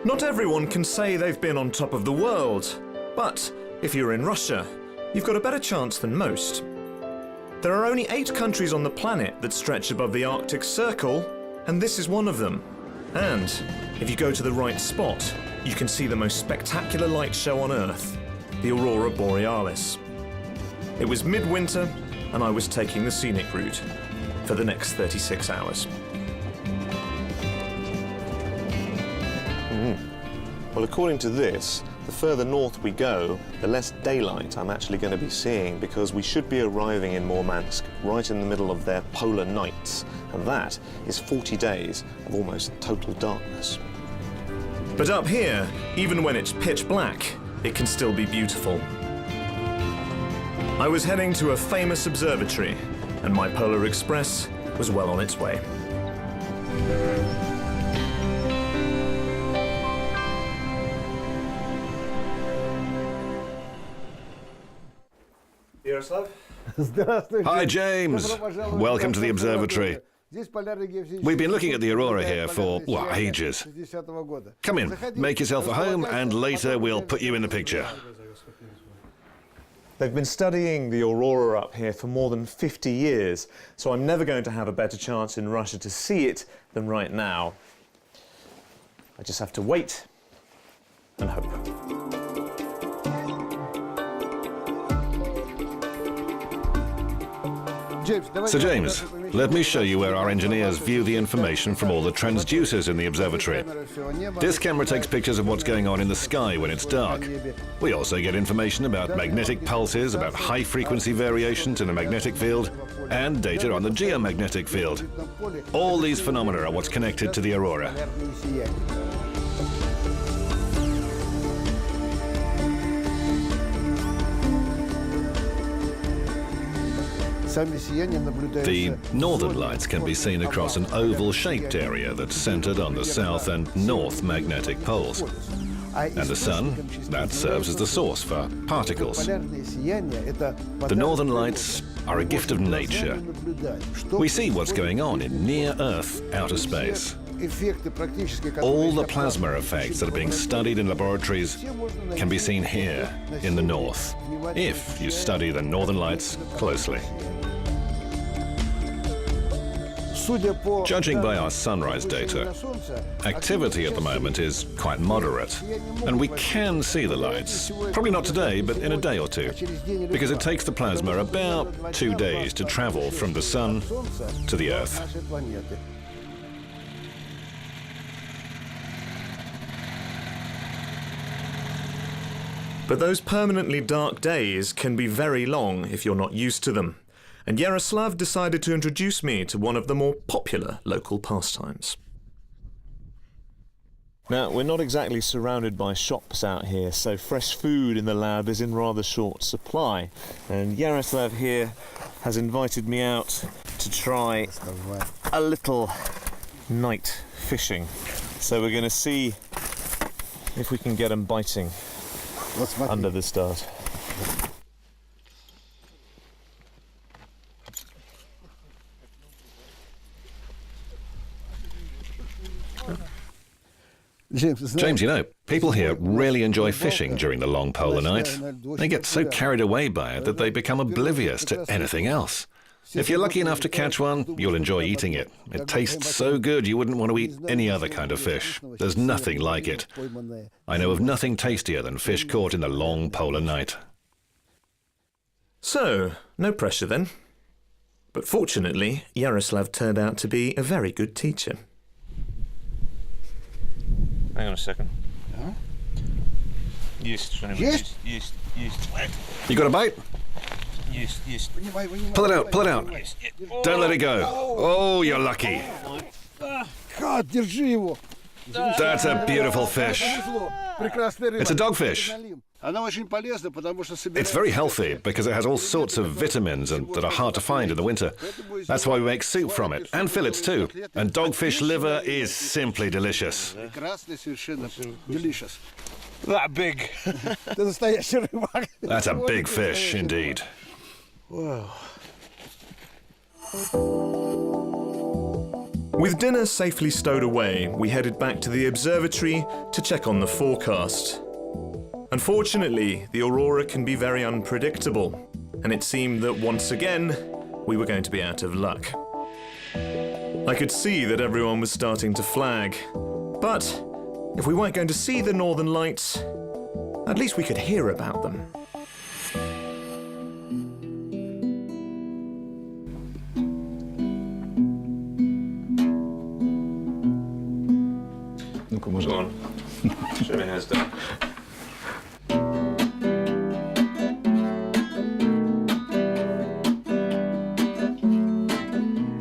Not everyone can say they've been on top of the world, but if you're in Russia, you've got a better chance than most. There are only 8 countries on the planet that stretch above the Arctic Circle, and this is one of them. And if you go to the right spot, you can see the most spectacular light show on Earth, the Aurora Borealis. It was midwinter, and I was taking the scenic route for the next 36 hours. Well, according to this, the further north we go, the less daylight I'm actually going to be seeing, because we should be arriving in Murmansk right in the middle of their polar nights, and that is 40 days of almost total darkness. But up here, even when it's pitch black, it can still be beautiful. I was heading to a famous observatory, and my Polar Express was well on its way. Hi, James. Welcome to the observatory. We've been looking at the aurora here for, well, ages. Come in, make yourself at home, and later we'll put you in the picture. They've been studying the aurora up here for more than 50 years, so I'm never going to have a better chance in Russia to see it than right now. I just have to wait and hope. So James, let me show you where our engineers view the information from all the transducers in the observatory. This camera takes pictures of what's going on in the sky when it's dark. We also get information about magnetic pulses, about high-frequency variations in the magnetic field, and data on the geomagnetic field. All these phenomena are what's connected to the aurora. The northern lights can be seen across an oval-shaped area that's centered on the south and north magnetic poles. And the sun, that serves as the source for particles. The northern lights are a gift of nature. We see what's going on in near-Earth outer space. All the plasma effects that are being studied in laboratories can be seen here in the north, if you study the northern lights closely. Judging by our sunrise data, activity at the moment is quite moderate, and we can see the lights. Probably not today, but in a day or two, because it takes the plasma about 2 days to travel from the sun to the Earth. But those permanently dark days can be very long if you're not used to them. And Yaroslav decided to introduce me to one of the more popular local pastimes. Now, we're not exactly surrounded by shops out here, so fresh food in the lab is in rather short supply. And Yaroslav here has invited me out to try a little night fishing. So we're going to see if we can get them biting under the stars. James, you know, people here really enjoy fishing during the long polar night. They get so carried away by it that they become oblivious to anything else. If you're lucky enough to catch one, you'll enjoy eating it. It tastes so good you wouldn't want to eat any other kind of fish. There's nothing like it. I know of nothing tastier than fish caught in the long polar night. So, no pressure then. But fortunately, Yaroslav turned out to be a very good teacher. Hang on a second. Yeah? Есть. You got a bite? Pull it out, pull it out. Don't let it go. Oh, you're lucky. That's a beautiful fish. It's a dogfish. It's very healthy because it has all sorts of vitamins that are hard to find in the winter. That's why we make soup from it, and fillets too. And dogfish liver is simply delicious. That big. That's a big fish indeed. Wow. With dinner safely stowed away, we headed back to the observatory to check on the forecast. Unfortunately, the aurora can be very unpredictable, and it seemed that once again, we were going to be out of luck. I could see that everyone was starting to flag, but if we weren't going to see the northern lights, at least we could hear about them. Go on. Show me how it's done.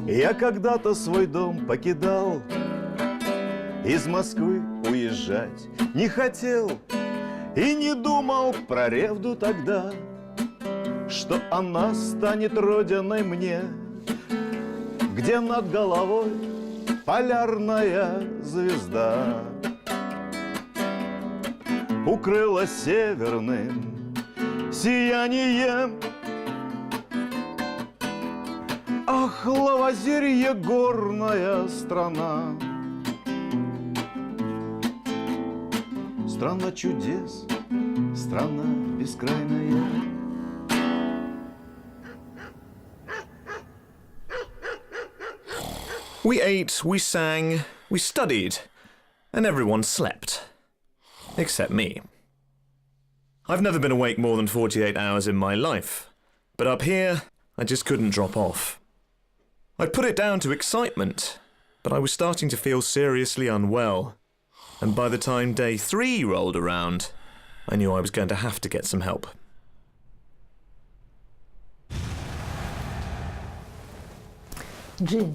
Я когда-то свой дом покидал, из Москвы уезжать не хотел и не думал про Ревду тогда, что она станет родиной мне, где над головой полярная звезда укрыла северным сиянием. Ах, Лавозерье, горная страна, страна чудес, страна бескрайная. We ate, we sang, we studied, and everyone slept. Except me. I've never been awake more than 48 hours in my life, but up here, I just couldn't drop off. I'd put it down to excitement, but I was starting to feel seriously unwell, and by the time day 3 rolled around, I knew I was going to have to get some help.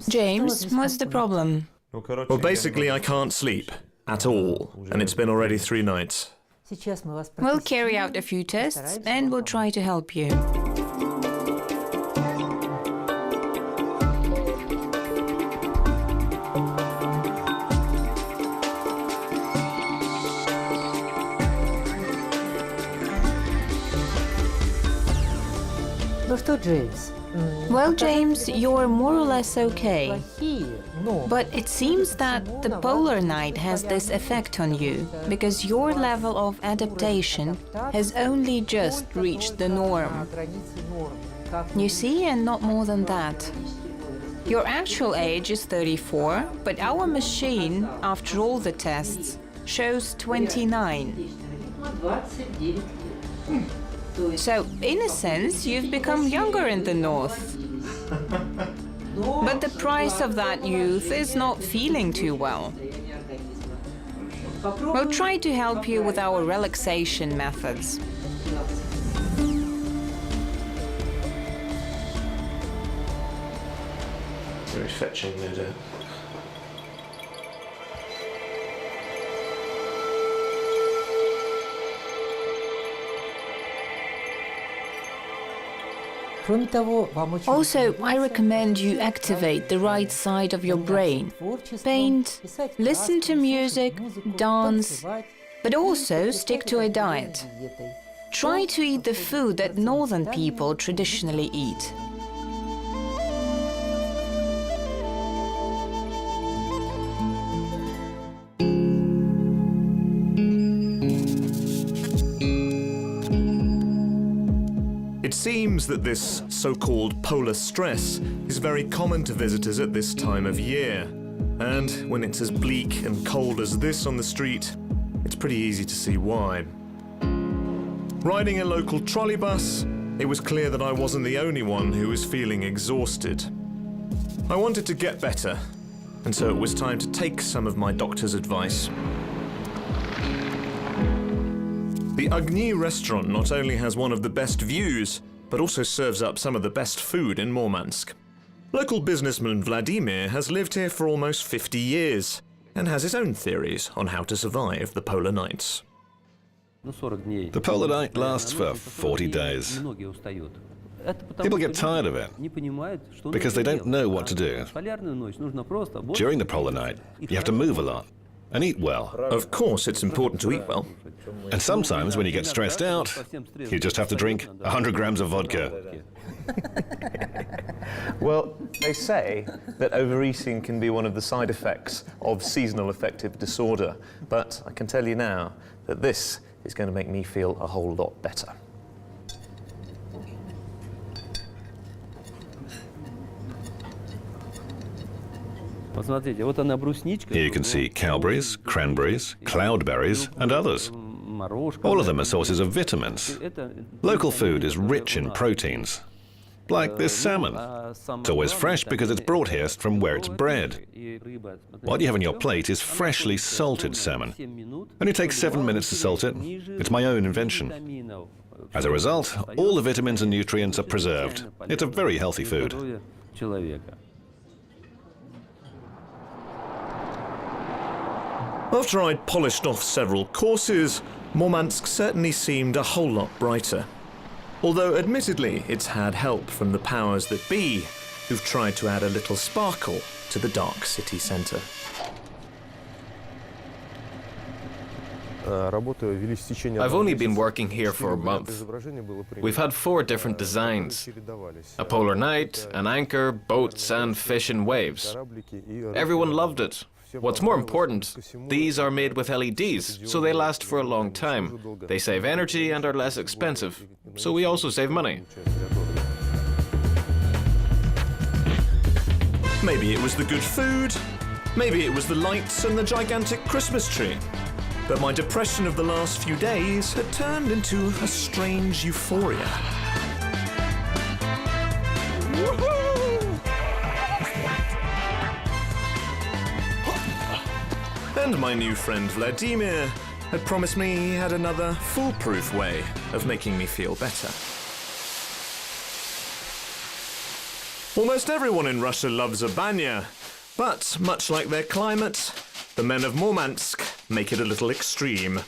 James, what's the problem? Well, basically, I can't sleep at all, and it's been already 3 nights. We'll carry out a few tests and we'll try to help you. Well, James, you're more or less okay. But it seems that the polar night has this effect on you, because your level of adaptation has only just reached the norm. You see, and not more than that. Your actual age is 34, but our machine, after all the tests, shows 29. So, in a sense, you've become younger in the north. But the price of that youth is not feeling too well. We'll try to help you with our relaxation methods. Very fetching, no doubt. Also, I recommend you activate the right side of your brain. Paint, listen to music, dance, but also stick to a diet. Try to eat the food that northern people traditionally eat. It seems that this so-called polar stress is very common to visitors at this time of year. And when it's as bleak and cold as this on the street, it's pretty easy to see why. Riding a local trolley bus, it was clear that I wasn't the only one who was feeling exhausted. I wanted to get better, and so it was time to take some of my doctor's advice. The Agni restaurant not only has one of the best views, but also serves up some of the best food in Murmansk. Local businessman Vladimir has lived here for almost 50 years and has his own theories on how to survive the polar nights. The polar night lasts for 40 days. People get tired of it because they don't know what to do. During the polar night, you have to move a lot and eat well. Of course, it's important to eat well. And sometimes when you get stressed out, you just have to drink 100 grams of vodka. Well, they say that overeating can be one of the side effects of seasonal affective disorder, but I can tell you now that this is going to make me feel a whole lot better. Here you can see cowberries, cranberries, cloudberries, and others. All of them are sources of vitamins. Local food is rich in proteins, like this salmon. It's always fresh because it's brought here from where it's bred. What you have on your plate is freshly salted salmon. Only takes 7 minutes to salt it. It's my own invention. As a result, all the vitamins and nutrients are preserved. It's a very healthy food. After I'd polished off several courses, Murmansk certainly seemed a whole lot brighter. Although admittedly it's had help from the powers that be, who've tried to add a little sparkle to the dark city centre. I've only been working here for a month. We've had 4 different designs: a polar night, an anchor, boats and fish in waves. Everyone loved it. What's more important, these are made with LEDs, so they last for a long time. They save energy and are less expensive, so we also save money. Maybe it was the good food, maybe it was the lights and the gigantic Christmas tree. But my depression of the last few days had turned into a strange euphoria. And my new friend Vladimir had promised me he had another foolproof way of making me feel better. Almost everyone in Russia loves a banya, but much like their climate, the men of Murmansk make it a little extreme.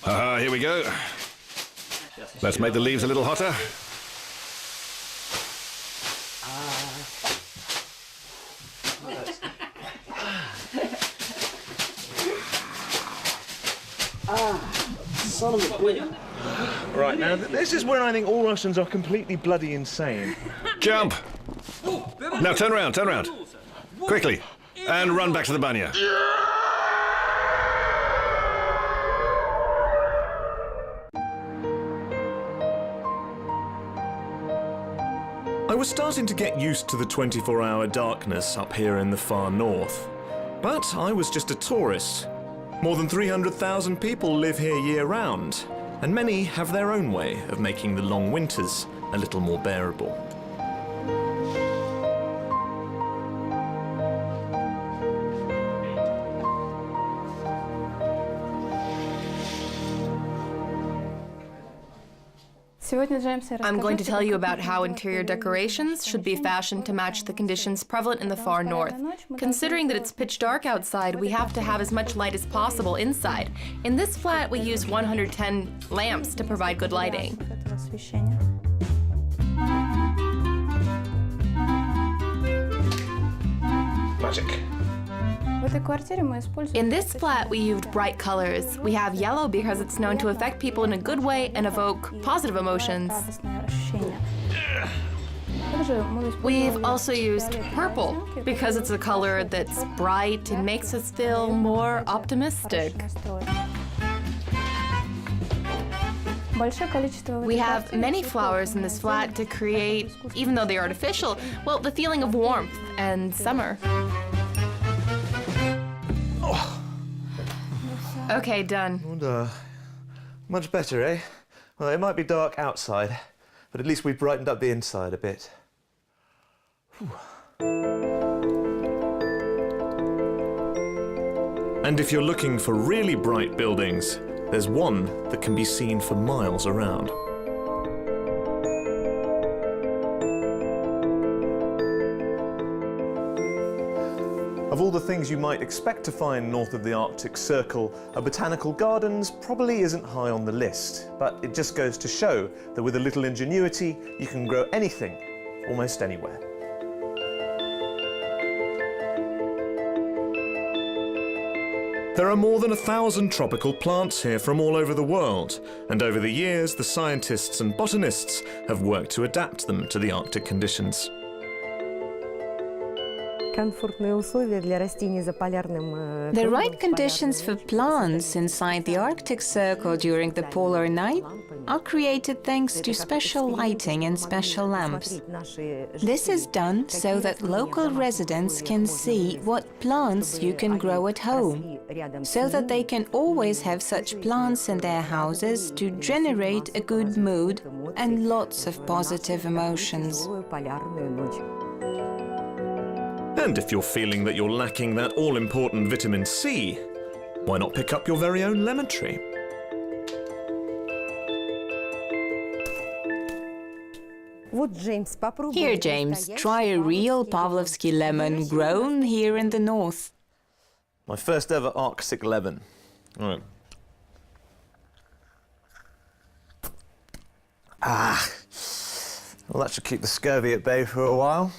Here we go. Let's make the leaves a little hotter. Right, now this is where I think all Russians are completely bloody insane. Jump! Now turn around, turn around. Quickly. And run back to the banya. I was starting to get used to the 24-hour darkness up here in the far north. But I was just a tourist. More than 300,000 people live here year-round, and many have their own way of making the long winters a little more bearable. I'm going to tell you about how interior decorations should be fashioned to match the conditions prevalent in the far north. Considering that it's pitch dark outside, we have to have as much light as possible inside. In this flat, we use 110 lamps to provide good lighting. Magic. In this flat, we used bright colors. We have yellow because it's known to affect people in a good way and evoke positive emotions. We've also used purple because it's a color that's bright and makes us feel more optimistic. We have many flowers in this flat to create, even though they're artificial, well, the feeling of warmth and summer. Okay, done. And, much better, eh? Well, it might be dark outside, but at least we've brightened up the inside a bit. Whew. And if you're looking for really bright buildings, there's one that can be seen for miles around. Of all the things you might expect to find north of the Arctic Circle, a botanical gardens probably isn't high on the list, but it just goes to show that with a little ingenuity, you can grow anything, almost anywhere. There are more than 1,000 tropical plants here from all over the world, and over the years the scientists and botanists have worked to adapt them to the Arctic conditions. The right conditions for plants inside the Arctic Circle during the polar night are created thanks to special lighting and special lamps. This is done so that local residents can see what plants you can grow at home, so that they can always have such plants in their houses to generate a good mood and lots of positive emotions. And if you're feeling that you're lacking that all-important vitamin C, why not pick up your very own lemon tree? Here, James, try a real Pavlovsky lemon grown here in the north. My first ever Arctic lemon. All right. Well, that should keep the scurvy at bay for a while.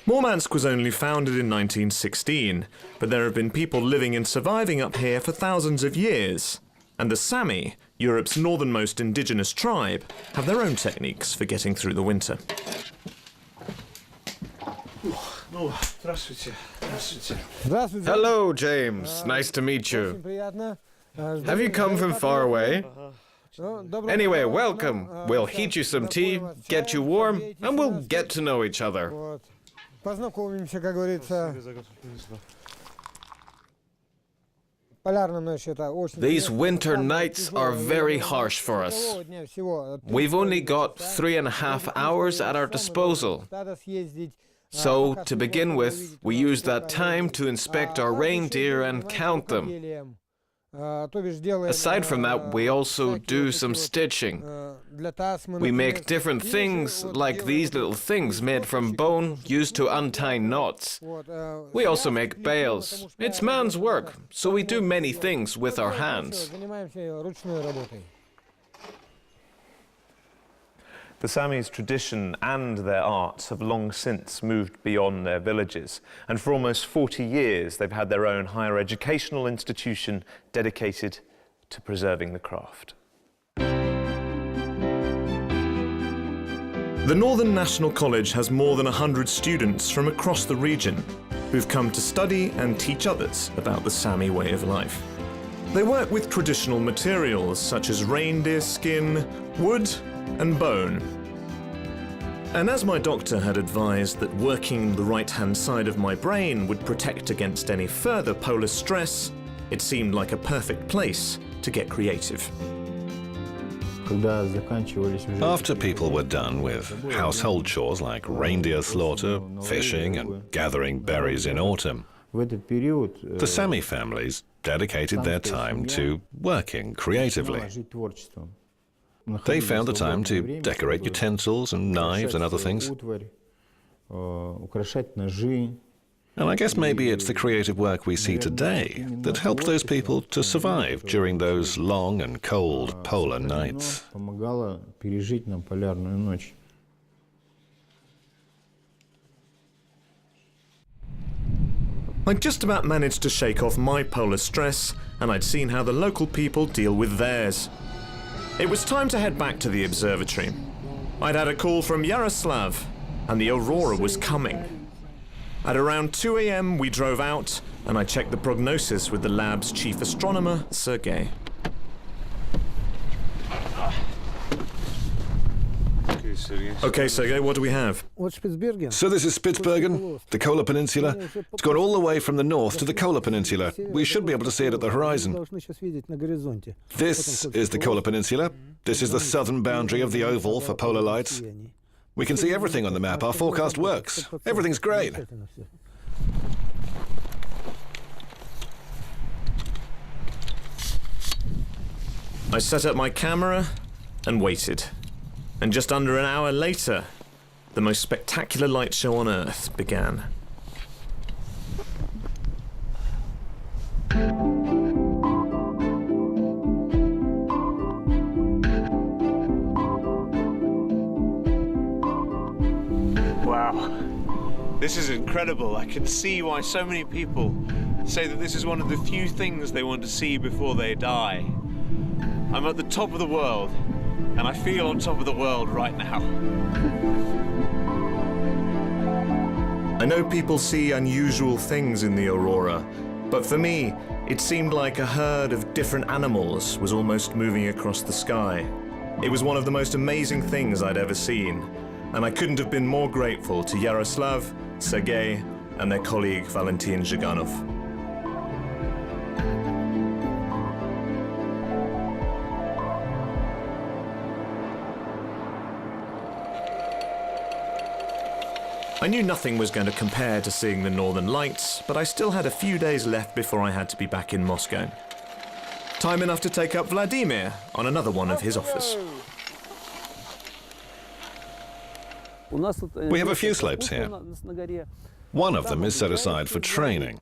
Murmansk was only founded in 1916, but there have been people living and surviving up here for thousands of years. And the Sami, Europe's northernmost indigenous tribe, have their own techniques for getting through the winter. Hello, James. Nice to meet you. Have you come from far away? Anyway, welcome. We'll heat you some tea, get you warm, and we'll get to know each other. These winter nights are very harsh for us. We've only got 3.5 hours at our disposal. So, to begin with, we use that time to inspect our reindeer and count them. Aside from that, we also do some stitching. We make different things, like these little things made from bone used to untie knots. We also make bales. It's man's work, so we do many things with our hands. The Sami's tradition and their arts have long since moved beyond their villages, and for almost 40 years they've had their own higher educational institution dedicated to preserving the craft. The Northern National College has more than 100 students from across the region who've come to study and teach others about the Sami way of life. They work with traditional materials such as reindeer skin, wood, and bone. And as my doctor had advised that working the right-hand side of my brain would protect against any further polar stress, it seemed like a perfect place to get creative. After people were done with household chores like reindeer slaughter, fishing, and gathering berries in autumn, the Sami families dedicated their time to working creatively. They found the time to decorate utensils and knives and other things. And I guess maybe it's the creative work we see today that helped those people to survive during those long and cold polar nights. I'd just about managed to shake off my polar stress, and I'd seen how the local people deal with theirs. It was time to head back to the observatory. I'd had a call from Yaroslav, and the Aurora was coming. At around 2 a.m. we drove out, and I checked the prognosis with the lab's chief astronomer, Sergei. Okay, Sergei, what do we have? So this is Spitsbergen, the Kola Peninsula. It's gone all the way from the north to the Kola Peninsula. We should be able to see it at the horizon. This is the Kola Peninsula. This is the southern boundary of the oval for polar lights. We can see everything on the map. Our forecast works. Everything's great. I set up my camera and waited. And just under an hour later, the most spectacular light show on Earth began. This is incredible. I can see why so many people say that this is one of the few things they want to see before they die. I'm at the top of the world, and I feel on top of the world right now. I know people see unusual things in the aurora, but for me, it seemed like a herd of different animals was almost moving across the sky. It was one of the most amazing things I'd ever seen, and I couldn't have been more grateful to Yaroslav, Sergei, and their colleague Valentin Zhiganov. I knew nothing was going to compare to seeing the Northern Lights, but I still had a few days left before I had to be back in Moscow. Time enough to take up Vladimir on another one of his offers. We have a few slopes here. One of them is set aside for training.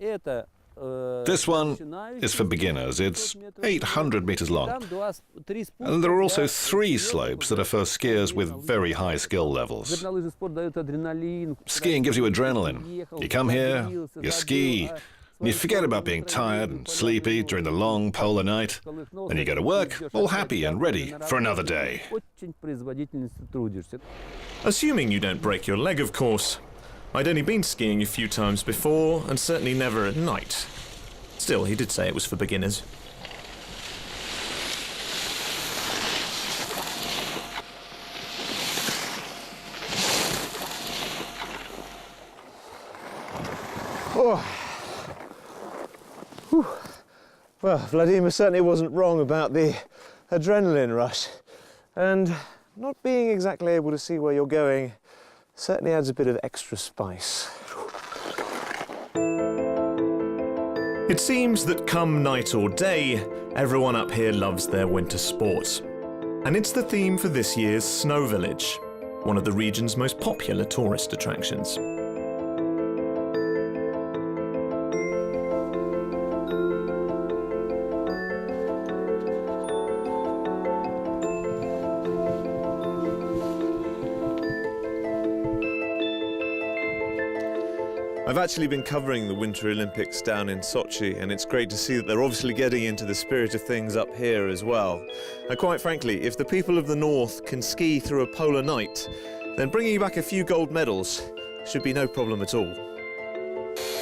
This one is for beginners. It's 800 meters long. And there are also 3 slopes that are for skiers with very high skill levels. Skiing gives you adrenaline. You come here, you ski, and you forget about being tired and sleepy during the long polar night. Then you go to work, all happy and ready for another day. Assuming you don't break your leg, of course. I'd only been skiing a few times before, and certainly never at night. Still, he did say it was for beginners. Oh. Whew. Well, Vladimir certainly wasn't wrong about the adrenaline rush. And not being exactly able to see where you're going certainly adds a bit of extra spice. It seems that come night or day, everyone up here loves their winter sports. And it's the theme for this year's Snow Village, one of the region's most popular tourist attractions. I've actually been covering the Winter Olympics down in Sochi, and it's great to see that they're obviously getting into the spirit of things up here as well. And quite frankly, if the people of the north can ski through a polar night, then bringing back a few gold medals should be no problem at all.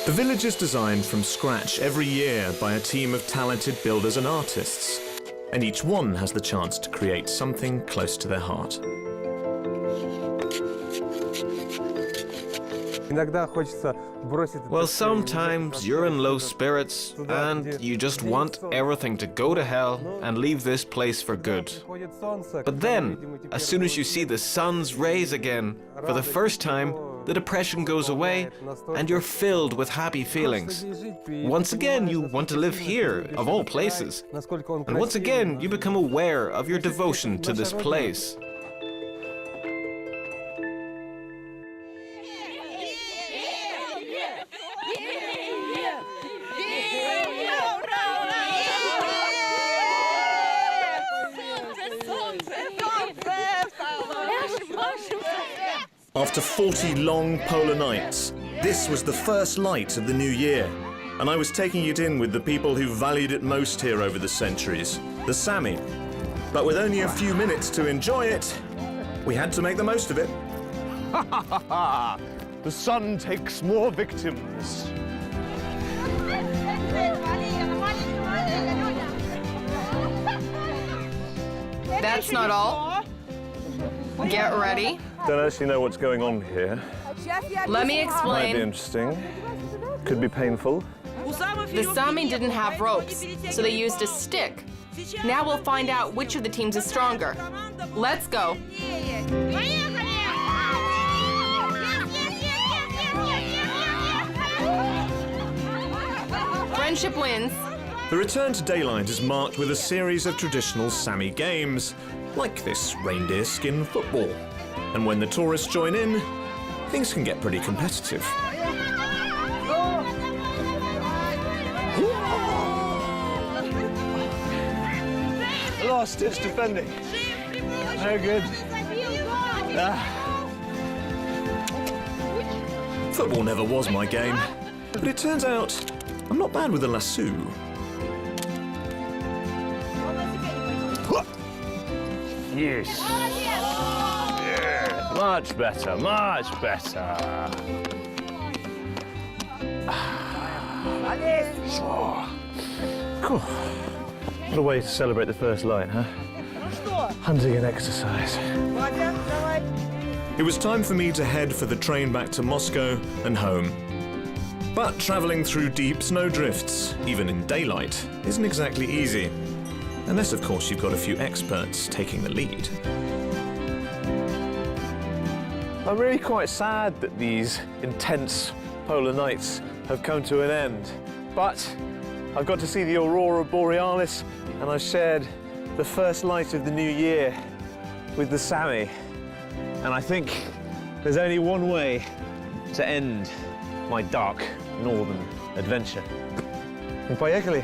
The village is designed from scratch every year by a team of talented builders and artists, and each one has the chance to create something close to their heart. Well, sometimes you're in low spirits and you just want everything to go to hell and leave this place for good. But then, as soon as you see the sun's rays again, for the first time, the depression goes away and you're filled with happy feelings. Once again, you want to live here, of all places. And once again, you become aware of your devotion to this place. After 40 long polar nights, this was the first light of the new year, and I was taking it in with the people who valued it most here over the centuries, the Sami. But with only a few minutes to enjoy it, we had to make the most of it. The sun takes more victims. That's not all. Get ready. Don't actually know what's going on here. Let me Might be explain. interesting. Could be painful. The Sami didn't have ropes, so they used a stick. Now we'll find out which of the teams is stronger. Let's go. Friendship wins. The return to daylight is marked with a series of traditional Sami games, like this reindeer skin football. And when the tourists join in, things can get pretty competitive. Last ditch defending. No good. Football never was my game, but it turns out I'm not bad with a lasso. Yes. Yeah. Much better, much better. What a way to celebrate the first light, huh? Hunting and exercise. It was time for me to head for the train back to Moscow and home. But travelling through deep snowdrifts, even in daylight, isn't exactly easy. Unless, of course, you've got a few experts taking the lead. I'm really quite sad that these intense polar nights have come to an end. But I've got to see the Aurora Borealis, and I've shared the first light of the new year with the Sami. And I think there's only one way to end my dark northern adventure. Поехали!